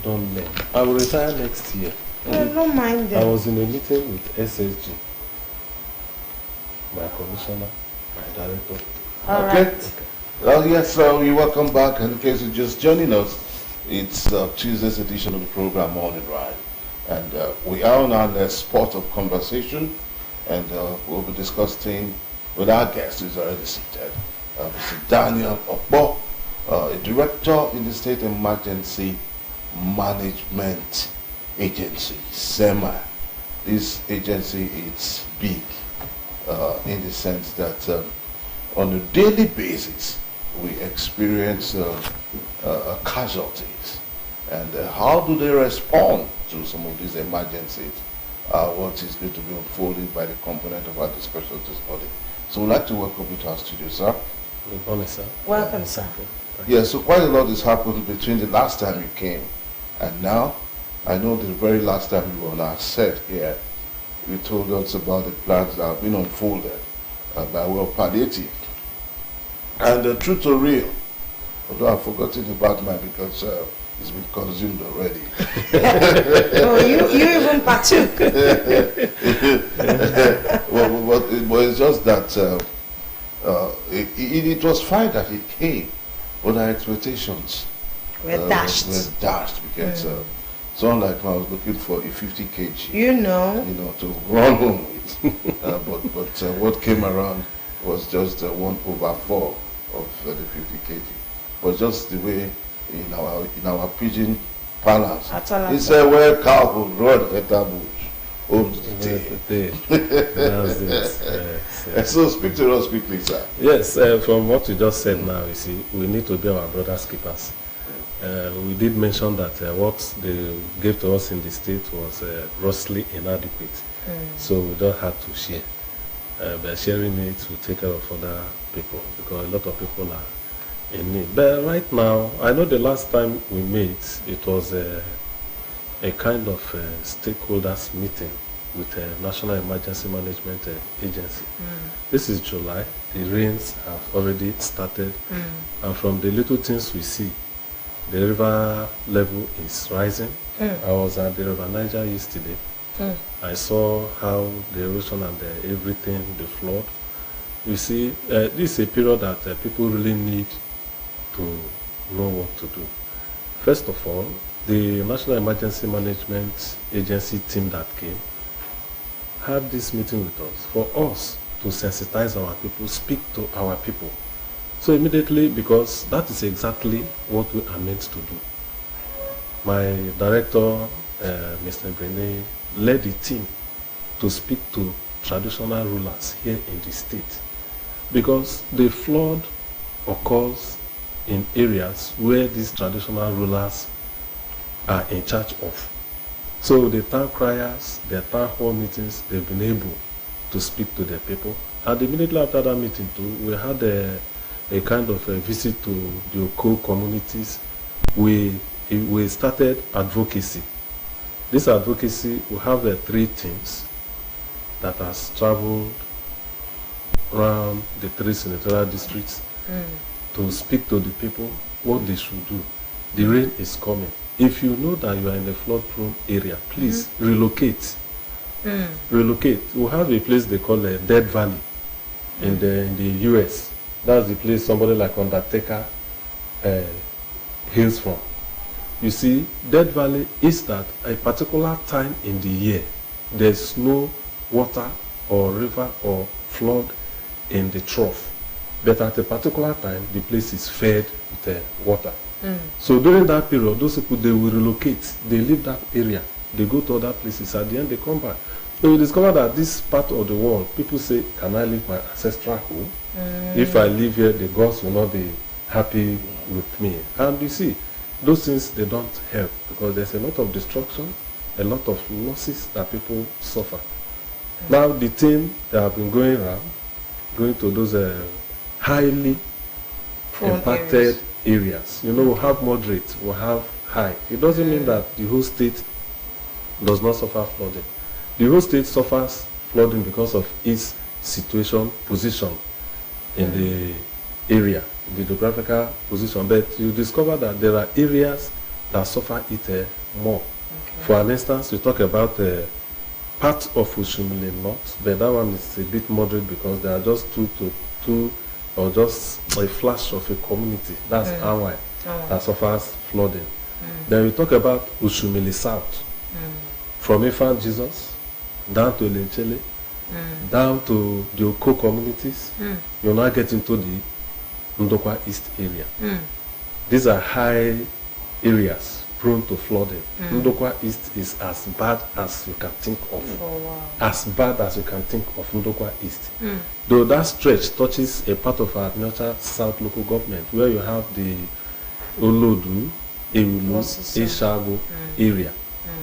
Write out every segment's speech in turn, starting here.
don't learn. I will retire next year. I don't mind them. I was in a meeting with SSG, my commissioner, my director. All Okay. right. Well, yes, you're welcome back. And in case you're just joining us, it's Tuesday's edition of the program Morning Ride. And we are on our next spot of conversation. And we'll be discussing with our guest who's already seated, Mr. Daniel Okpo, a director in the State Emergency Management Agency, SEMA. This agency is big in the sense that on a daily basis we experience casualties. And how do they respond to some of these emergencies? What is going to be unfolded by the component of our discussion this morning. So we'd like to welcome you to our studio, sir. Good morning, sir. Welcome, sir. Yeah, so quite a lot has happened between the last time you came and now. I know the very last time you were on our set here, you told us about the plans that have been unfolded by way of palliative. And the truth or real, although I've forgotten about mine because it's been consumed already. Oh, you even partook. But it's just that it was fine that he came, but our expectations We're dashed. were dashed because someone like me, I was looking for a 50 kg, You know. to run home with. But what came around was just 1/4 of the 50 kg. But just the way in our pidgin parlance, Atala. he said, "Where cow will run at that bush, owns the day." That's it. Yes, So speak to us quickly, sir. yes, from what you just said now, you see, we need to be our brother's keepers. We did mention that what they gave to us in the state was grossly inadequate. So we don't have to share. By sharing it, we take care of other people because a lot of people are in need. But right now, I know the last time we met, it was a kind of stakeholders meeting with the National Emergency Management Agency. This is July. The rains have already started. And from the little things we see, the river level is rising. I was at the River Niger yesterday. I saw how the erosion and everything, the flood. You see, this is a period that people really need to know what to do. First of all, the National Emergency Management Agency team that came had this meeting with us for us to sensitize our people, speak to our people. So immediately, because that is exactly what we are meant to do. My director, Mr. Brene, led the team to speak to traditional rulers here in the state because the flood occurs in areas where these traditional rulers are in charge of. So the town criers, their town hall meetings, they've been able to speak to their people. And immediately after that meeting too, we had a kind of a visit to the Oko communities. We started advocacy. This advocacy, we have 3 teams that has traveled around the 3 senatorial districts to speak to the people what they should do. The rain is coming. If you know that you are in a flood-prone area, please relocate. Relocate. We have a place they call a Dead Valley in the US. That's the place somebody like Undertaker hails from. You see, Dead Valley is that a particular time in the year, there's no water or river or flood in the trough. But at a particular time, the place is fed with water. So during that period, those people, they will relocate. They leave that area. They go to other places. At the end, they come back. So you discover that this part of the world, people say, can I leave my ancestral home? If I live here, the gods will not be happy with me. And you see, those things, they don't help because there's a lot of destruction, a lot of losses that people suffer. Now, the team that have been going around, going to those highly impacted areas. You know, we have moderate, we have high. It doesn't mean that the whole state does not suffer flooding. The whole state suffers flooding because of its situation, position in the area, the geographical position. But you discover that there are areas that suffer it more. Okay. For an instance, we talk about part of Ushumile North, but that one is a bit moderate because there are just two or just a flash of a community. That's Anwai that suffers flooding. Then we talk about Ushumile South, from Infant Jesus down to Lenchele, down to the Oko communities. You now get into the Ndokwa East area. These are high areas prone to flooding. Ndokwa East is as bad as you can think of. Oh, wow. As bad as you can think of Ndokwa East. Though that stretch touches a part of our Nyocha South local government where you have the Olodu, Ewulu, Osisa. Eshago area.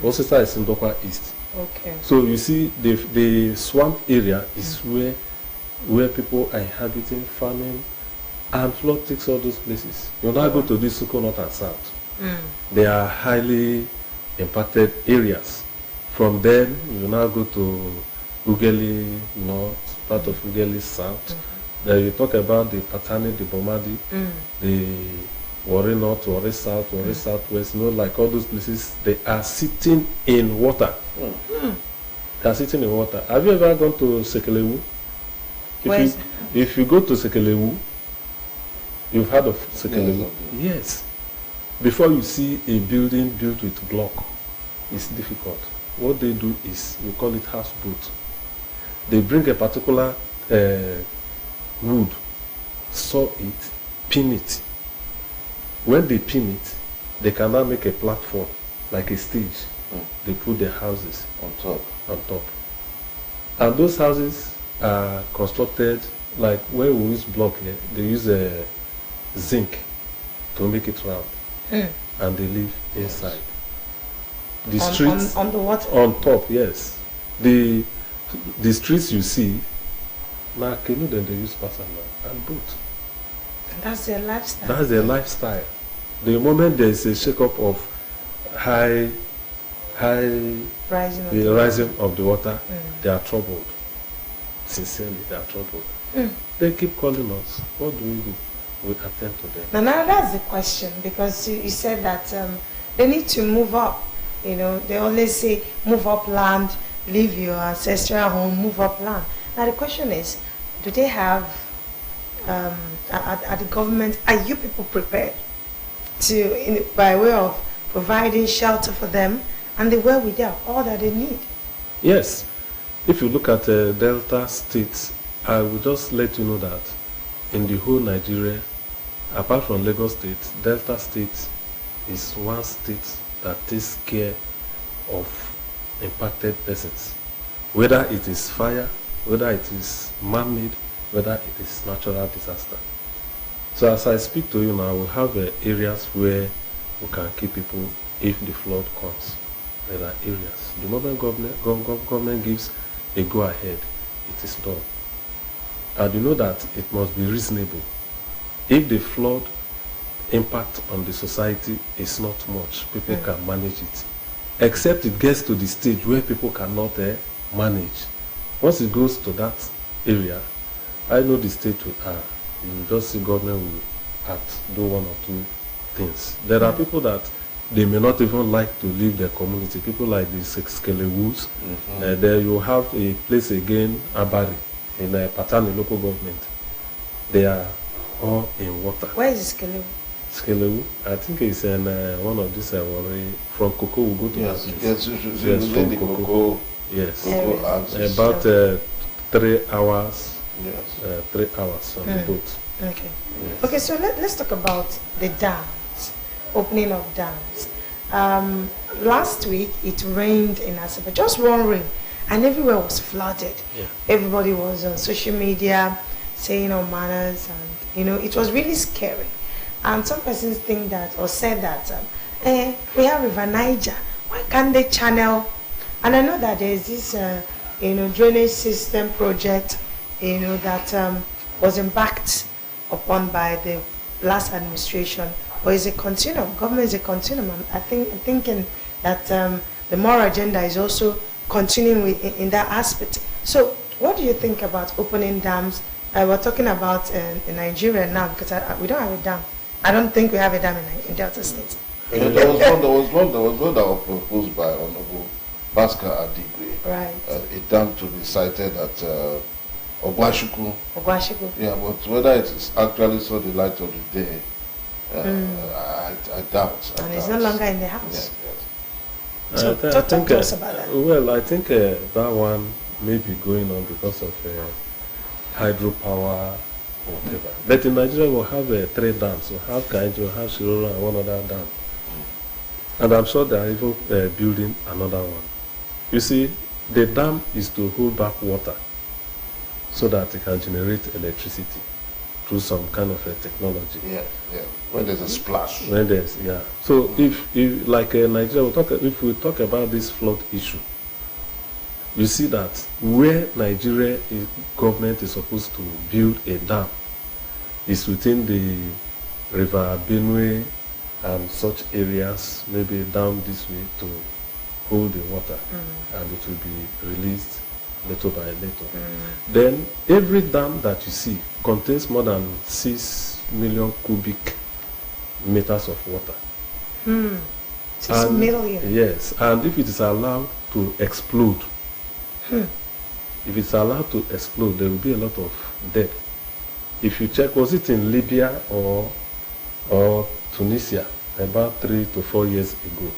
Osisa is Ndokwa East. Okay. So you see the swamp area is where people are inhabiting, farming, and flood takes all those places. You now go to this Suko North and South. They are highly impacted areas. From then, you now go to Ugeli North, part of Ugeli South. Then you talk about the Patani, the Bomadi, the Warri North, Warri South, Warri Southwest. You know, like all those places, they are sitting in water. They are sitting in water. Have you ever gone to Sekelewu? If you go to Sekelewu, you've heard of Sekelewu? Yes. Before you see a building built with block, it's difficult. What they do is, we call it houseboat. They bring a particular wood, saw it, pin it. When they pin it, they can now make a platform, like a stage. They put their houses On top. on top. And those houses are constructed, like where we use block here, they use a zinc to make it round. And they live inside. The streets on the water. on top, yes. The streets you see, now canoe then they use passenger and boat. That's their lifestyle. That's their lifestyle. The moment there is a shake-up of high rising. the rising of the water, they are troubled. Sincerely, they are troubled. They keep calling us. What do? We attend to them. Now that's the question, because you said that they need to move up. You know, they always say move up land, leave your ancestral home, move up land. Now the question is, do they have, at the government, are you people prepared to, by way of providing shelter for them and the wherewithal, all that they need? Yes. If you look at Delta states, I will just let you know that in the whole Nigeria, apart from Lagos State, Delta State is one state that takes care of impacted persons. Whether it is fire, whether it is man-made, whether it is natural disaster. So as I speak to you now, we have areas where we can keep people if the flood comes. There are areas. The moment government gives a go-ahead, it is done. And you know that it must be reasonable. If the flood impact on the society is not much, people can manage it. Except it gets to the stage where people cannot manage. Once it goes to that area, I know the state you just see government will do one or two things. There are people that they may not even like to leave their community. People like the Skelewus. There you have a place again, Abari, in Patani local government. They are all in water. Where is Skelewu? Skelewu, I think it's in one of these from Cocoa we go to. Yes, yes, from Cocoa. Yes. Cocoa About 3 hours. Yes. 3 hours on the boat. Okay. Yes. Okay, so let's talk about the dams, opening of dams. Last week it rained in Asaba, just one rain, and everywhere was flooded. Yeah. Everybody was on social media saying all manners, and it was really scary. And some persons think that, or said that, we have River Niger, why can't they channel? And I know that there is this drainage system project that was embarked upon by the last administration, but it's a continuum. Government is a continuum. I'm thinking that the moral agenda is also continuing in that aspect. So what do you think about opening dams? We're talking about in Nigeria now, because we don't have a dam. I don't think we have a dam in Delta State. Yeah, there was one that was proposed by Honorable Pascal Adigwe. Right. A dam to be sited at Ogwashuku. Ogwashuku. Yeah, but whether it is actually saw the light of the day, I doubt. And it's no longer in the house. Yes, yes. So talk to us about that. Well, I think that one may be going on because of hydropower or whatever. But in Nigeria, we'll have 3 dams. We'll have Kainji, we'll have Shiroro, and one other dam. And I'm sure they are even building another one. You see, the dam is to hold back water so that it can generate electricity through some kind of a technology. Yeah, yeah. When there's a splash. When there's, yeah. So if like Nigeria, if we talk about this flood issue, you see that where Nigeria government is supposed to build a dam is within the River Benue and such areas, maybe down this way to hold the water, and it will be released little by little. Then every dam that you see contains more than 6 million cubic meters of water. 6 million. Yes, and if it is allowed to explode, if it's allowed to explode, there will be a lot of death. If you check, was it in Libya or Tunisia about 3 to 4 years ago,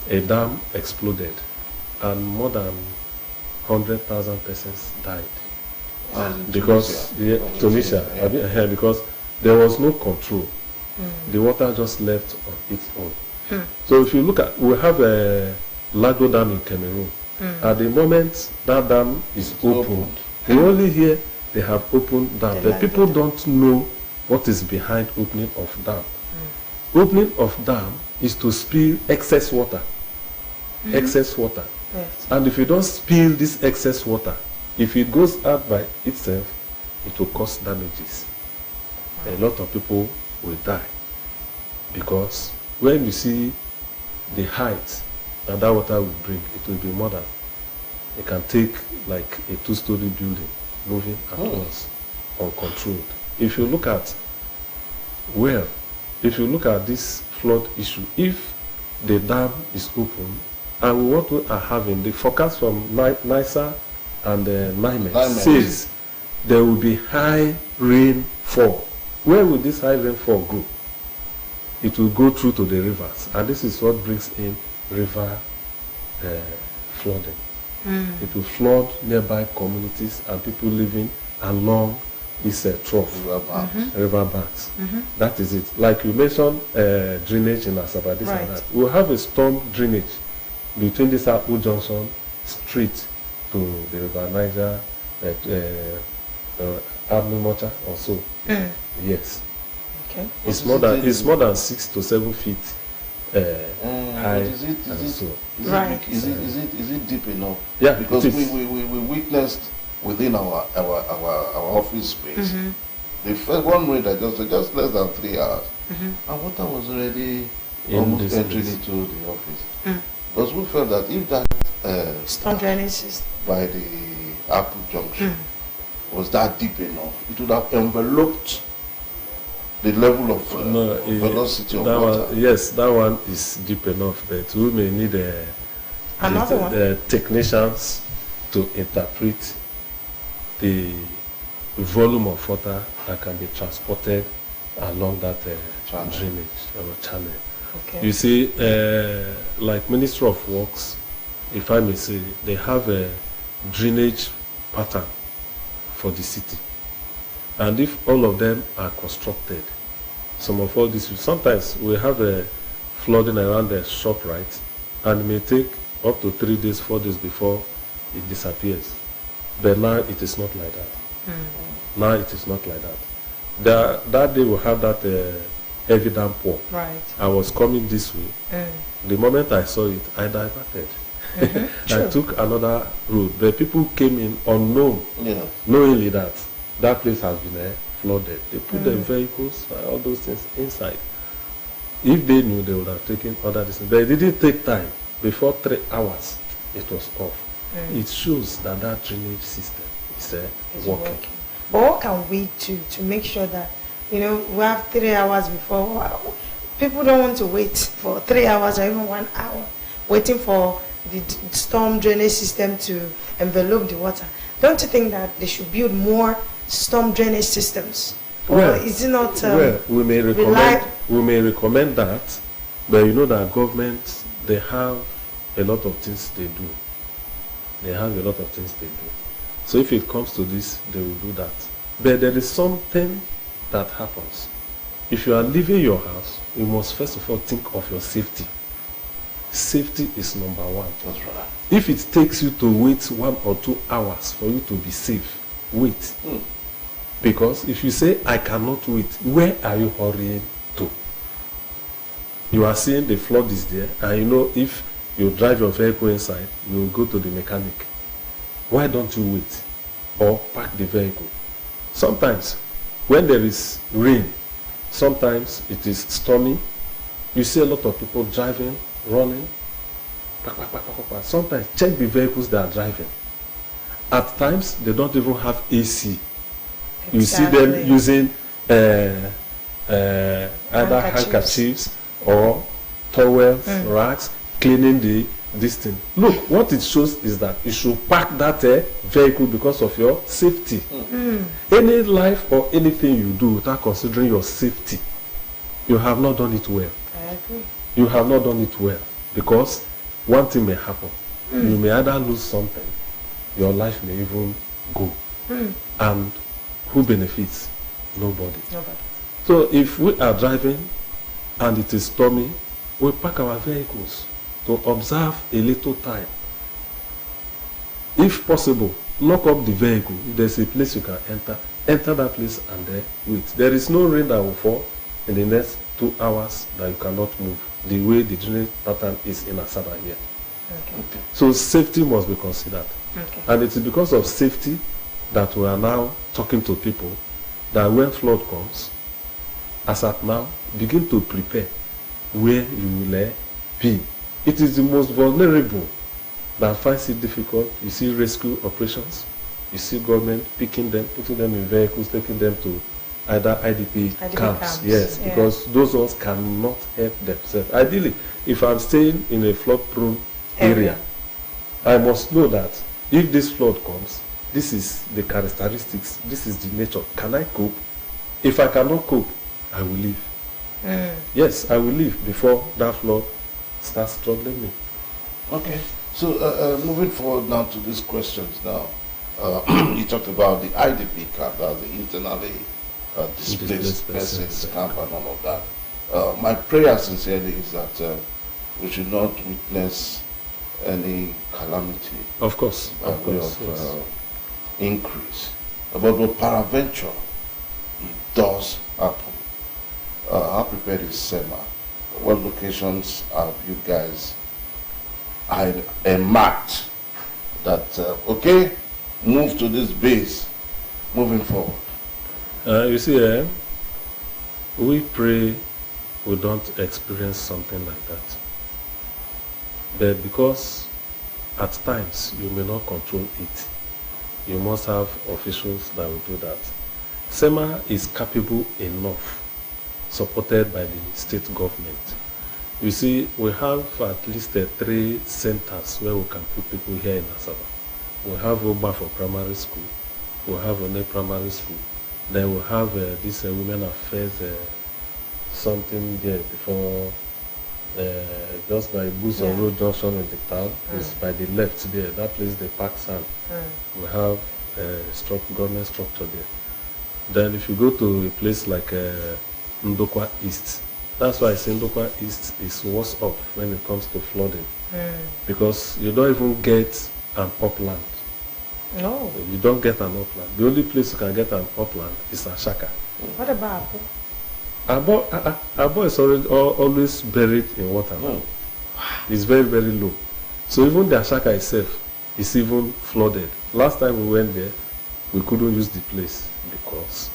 a dam exploded and more than 100,000 persons died because Tunisia, because there was no control. The water just left on its own. So if you look at, we have a Lago Dam in Cameroon. At the moment that dam is opened, we only hear they have opened dam, but people don't know what is behind opening of dam. Opening of dam is to spill excess water. Excess water. Yes. And if you don't spill this excess water, if it goes out by itself, it will cause damages. A lot of people will die because when you see the height that water will bring, it will be more than, it can take like a 2-story building moving at once, uncontrolled. If you look at, if you look at this flood issue, if the dam is open, and what we are having, the forecast from NISA and NIMET says there will be high rainfall. Where will this high rainfall go? It will go through to the rivers, and this is what brings in river flooding. It will flood nearby communities and people living along this trough, river banks. That is it. Like you mentioned, drainage in Asaba, this and that. We'll have a storm drainage between this Apple Junction Street to the River Niger, Avenue Mocha or so. Yes. Okay. It's more than 6 to 7 feet high. Is it deep enough? Yeah, because we witnessed within our office space the first one rain that just less than 3 hours, and water was already almost entering into the office. Because we felt that if that storm drainage system by the Apple Junction was that deep enough, it would have enveloped the level of velocity of water. Yes, that one is deep enough, but we may need the technicians to interpret the volume of water that can be transported along that drainage or channel. Okay. You see, like Ministry of Works, if I may say, they have a drainage pattern for the city. And if all of them are constructed, some of all this, sometimes we have a flooding around the shop, right? And it may take up to 3 days, 4 days before it disappears. But now it is not like that. Now it is not like that. That day we had that heavy downpour. Right. I was coming this way. The moment I saw it, I diverted. I took another road. But people came in unknown, knowingly that place has been flooded. They put their vehicles, all those things inside. If they knew, they would have taken other distance. But it didn't take time. Before 3 hours, it was off. It shows that drainage system is working. But what can we do to make sure that, we have 3 hours before people don't want to wait for 3 hours or even 1 hour waiting for the storm drainage system to envelope the water. Don't you think that they should build more storm drainage systems? Or is it not? Well, we may recommend that, but you know that government, they have a lot of things they do. They have a lot of things they do. So if it comes to this, they will do that. But there is something that happens. If you are leaving your house, you must first of all think of your safety. Safety is number one. That's right. If it takes you to wait 1 or 2 hours for you to be safe, wait. Because if you say, I cannot wait, where are you hurrying to? You are seeing the flood is there, and you know if you drive your vehicle inside, you will go to the mechanic. Why don't you wait? Or park the vehicle? Sometimes, when there is rain, sometimes it is stormy, you see a lot of people driving, running. Sometimes, check the vehicles they are driving. At times, they don't even have AC. Exactly. You see them using either handkerchiefs or towels, rags, cleaning this thing. Look, what it shows is that you should park that vehicle because of your safety. Any life or anything you do without considering your safety, you have not done it well. I agree. You have not done it well, because one thing may happen. You may either lose something, your life may even go. And who benefits? Nobody. So if we are driving and it is stormy, we park our vehicles to observe a little time. If possible, lock up the vehicle. If there's a place you can enter that place and then wait. There is no rain that will fall in the next 2 hours that you cannot move, the way the drainage pattern is in Asaba here. Okay. So safety must be considered. Okay. And it is because of safety that we are now talking to people that when flood comes, as at now, begin to prepare where you will be. It is the most vulnerable that finds it difficult. You see rescue operations, you see government picking them, putting them in vehicles, taking them to either IDP camps. Yes, yeah. Because those ones cannot help themselves. Ideally, if I'm staying in a flood-prone area, I must know that if this flood comes, this is the characteristics, this is the nature. Can I cope? If I cannot cope, I will leave. Yes, I will leave before that flood starts troubling me. Okay. So moving forward now to these questions now. You talked about the IDP camp, the internally displaced persons camp and all of that. My prayer sincerely is that we should not witness any calamity. Of course. By way of increase. But with peradventure, it does happen. How prepared is SEMA? What locations have you guys marked that, okay, move to this base moving forward? You see, we pray we don't experience something like that. But because at times you may not control it, you must have officials that will do that. SEMA is capable enough, supported by the state government. You see, we have at least 3 centers where we can put people here in Asaba. We have Oba for primary school, we have One primary school, then we have this Women Affairs something there before, just by Buson Road Junction in the town. It's by the left there, that place they park sand. We have government structure there. Then if you go to a place like Ndokwa East, that's why I say Ndokwa East is worse off when it comes to flooding. Because you don't even get an upland. No. You don't get an upland. The only place you can get an upland is Ashaka. What about Abo? Abo is always buried in water. It's very, very low. So even the Ashaka itself is even flooded. Last time we went there, we couldn't use the place because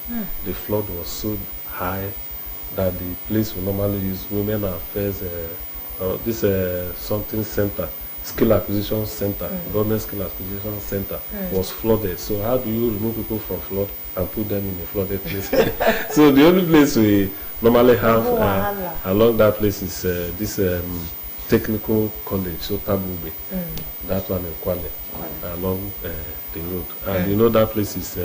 the flood was so high that the place we normally use, Women Affairs, this something center, skill acquisition center, government skill acquisition center was flooded. So how do you remove people from flood and put them in a flooded place? So the only place we normally have Wahala. along that place is this technical college, so Tabube. That one in Kwale, along the road. And you know that place is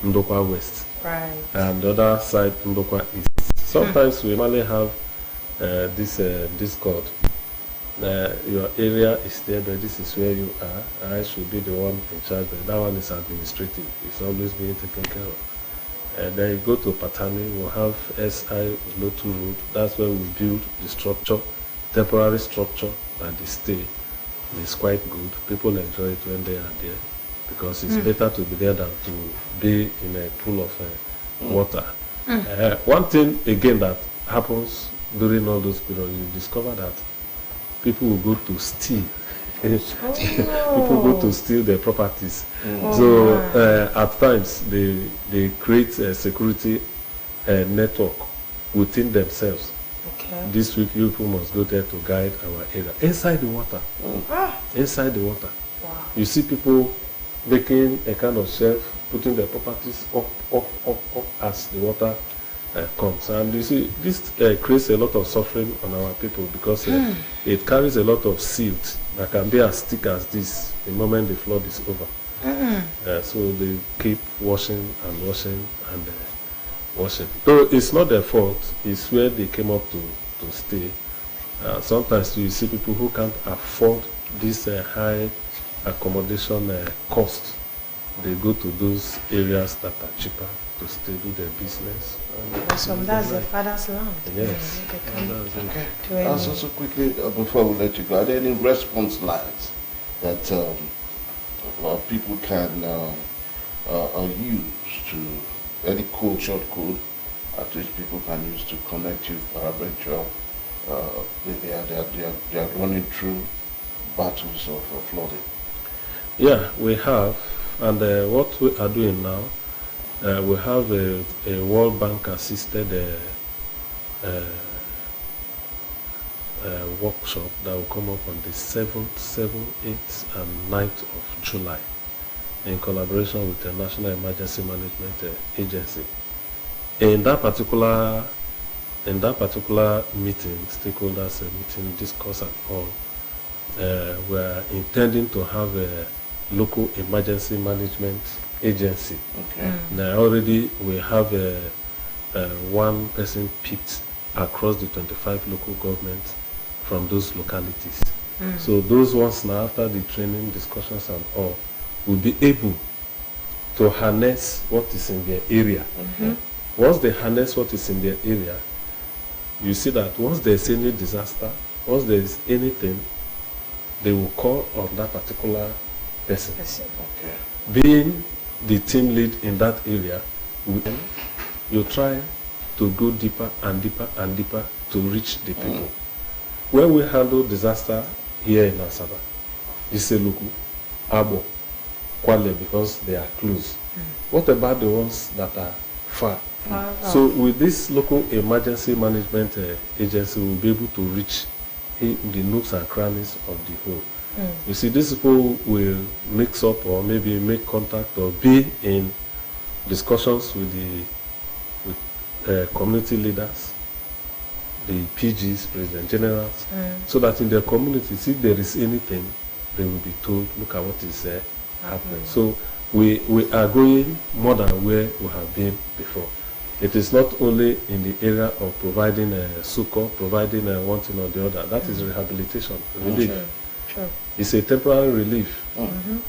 Ndokwa West. Right. And the other side, Ndokwa East. Sometimes we normally have this code. Your area is there, but this is where you are. I should be the one in charge, but that one is administrative. It's always being taken care of. And then you go to Patani, we'll have SI Lotu Road. That's where we build the structure, temporary structure, and the stay. It's quite good. People enjoy it when they are there because it's better to be there than to be in a pool of water. One thing again that happens during all those periods, you discover that people will go to steal. People go to steal their properties. So at times they create a security network within themselves. Okay. This week you people must go there to guide our area inside the water. Inside the water. Wow. You see people making a kind of shelf, putting their properties up as the water comes. And you see, this creates a lot of suffering on our people because it carries a lot of silt that can be as thick as this the moment the flood is over. So they keep washing and washing and washing. Though it's not their fault, it's where they came up to stay. Sometimes you see people who can't afford this high accommodation cost. They go to those areas that are cheaper to stay, do their business. That's their father's land. Yes. They can Okay. do any- Also, quickly, before we let you go, are there any response lines that people can use to, any code, short code, at which people can use to connect you, paraventure, they are running through battles of flooding? Yeah, we have. And what we are doing now, we have a World Bank assisted workshop that will come up on the 7th, 8th, and 9th of July in collaboration with the National Emergency Management Agency. In that particular meeting, stakeholders meeting, discuss and all, we are intending to have a local emergency management agency. Okay. Now already we have one person picked across the 25 local governments from those localities. So those ones now, after the training, discussions and all, will be able to harness what is in their area. Once they harness what is in their area, you see that once there's any disaster, once there's anything, they will call on that particular person. Okay. Being the team lead in that area, you try to go deeper and deeper and deeper to reach the people. When we handle disaster here in Asaba, Iseluku, Abo, Kwale, because they are close. What about the ones that are far? So with this local emergency management agency, we'll be able to reach the nooks and crannies of the whole. You see, these people will mix up or maybe make contact or be in discussions with the community leaders, the PGs, President Generals, so that in their communities, if there is anything, they will be told, look at what is happening. So we are going more than where we have been before. It is not only in the area of providing succor, providing one thing or the other. That is rehabilitation, relief. Sure. It's a temporary relief.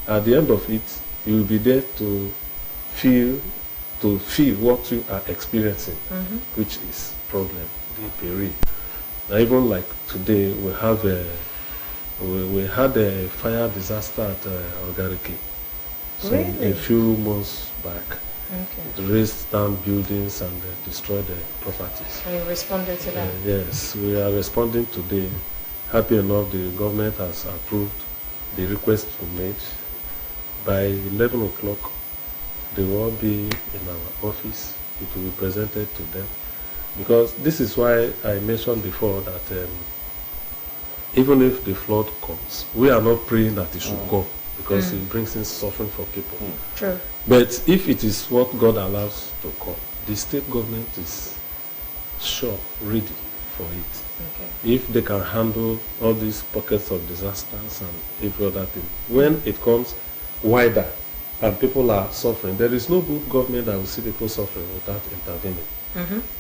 At the end of it, you will be there to feel what you are experiencing, which is problem, the peril. Now, even like today, we have we had a fire disaster at Ogariki. Really? A few months back. Okay. It razed down buildings and destroyed properties. So you responded to that? Yes, we are responding today. Happy enough, the government has approved the request we made. By 11 o'clock, they will all be in our office. It will be presented to them. Because this is why I mentioned before that even if the flood comes, we are not praying that it should come, because it brings in suffering for people. True. But if it is what God allows to come, the state government is sure, ready for it. Okay. If they can handle all these pockets of disasters and every other thing, when it comes wider and people are suffering, there is no good government that will see people suffering without intervening.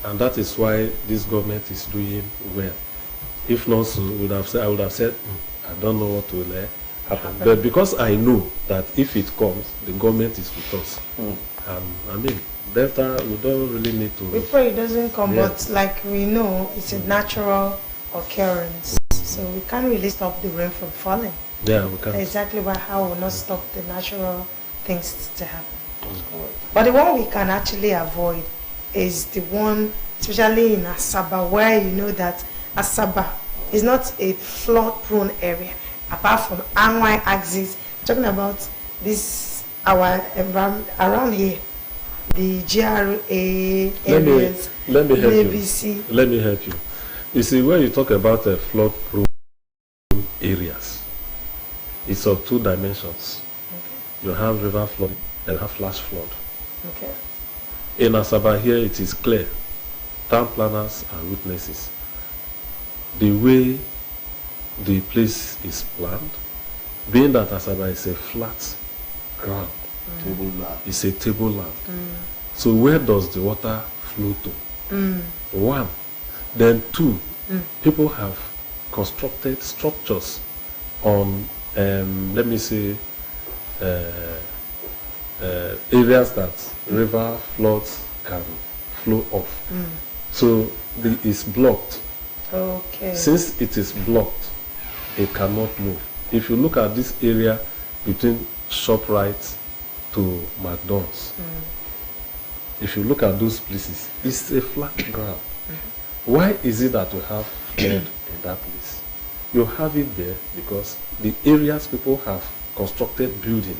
And that is why this government is doing well. If not so, I would have said, I don't know what will happen. But because I know that if it comes, the government is with us. I mean, Delta, we don't really need to. We pray it doesn't come, Yeah. but like we know, it's a natural occurrence. So we can't really stop the rain from falling. Yeah, we can. Exactly how we will not stop the natural things to happen. But the one we can actually avoid is the one, especially in Asaba, where you know that Asaba is not a flood-prone area. Apart from Anwai axis, talking about this our environment around here, the GRA areas, Let me help ABC. you. Let me help you. You see, when you talk about flood-prone areas, it's of two dimensions. You have river flood and have flash flood. Okay. In Asaba here, it is clear. Town planners are witnesses. The way the place is planned, being that Asaba is a flat ground, Tableland. it's a tableland. So where does the water flow to? One. Then two, people have constructed structures on, let me say, areas that river floods can flow off. So it's blocked. Okay. Since it is blocked, it cannot move. If you look at this area between ShopRite to McDonald's, if you look at those places, it's a flat ground. Why is it that we have flood in that place? You have it there because the areas people have constructed building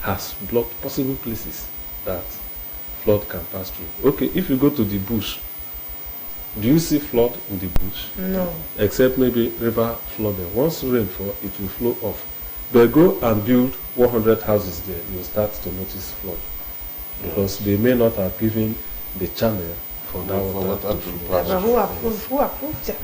has blocked possible places that flood can pass through. Okay, if you go to the bush, do you see flood in the bush? No. Except maybe river flooding. Once rain falls, it will flow off. But go and build 100 houses there, you'll start to notice flood. Because they may not have given the channel for that water to flow. But who approved them?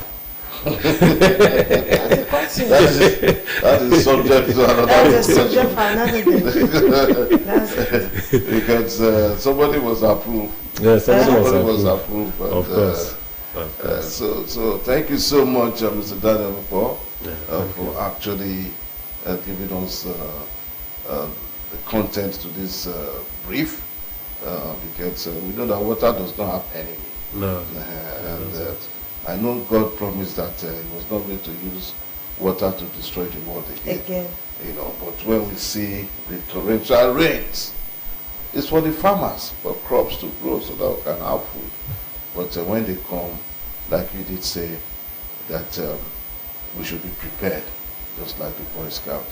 That's a question. That is subject to another That's a discussion. subject for another day. That's it. Because somebody was approved. Yes, Somebody was approved. Of course. Of course. So thank you so much, Mr. Daniel, Thank for actually giving us the content to this brief. Because we know that water does not have enemy. No. And I know God promised that He was not going to use water to destroy the world again. You know, but when we see the torrential rains, it's for the farmers, for crops to grow so that we can have food. But when they come, like you did say, that we should be prepared, just like the Boy Scout.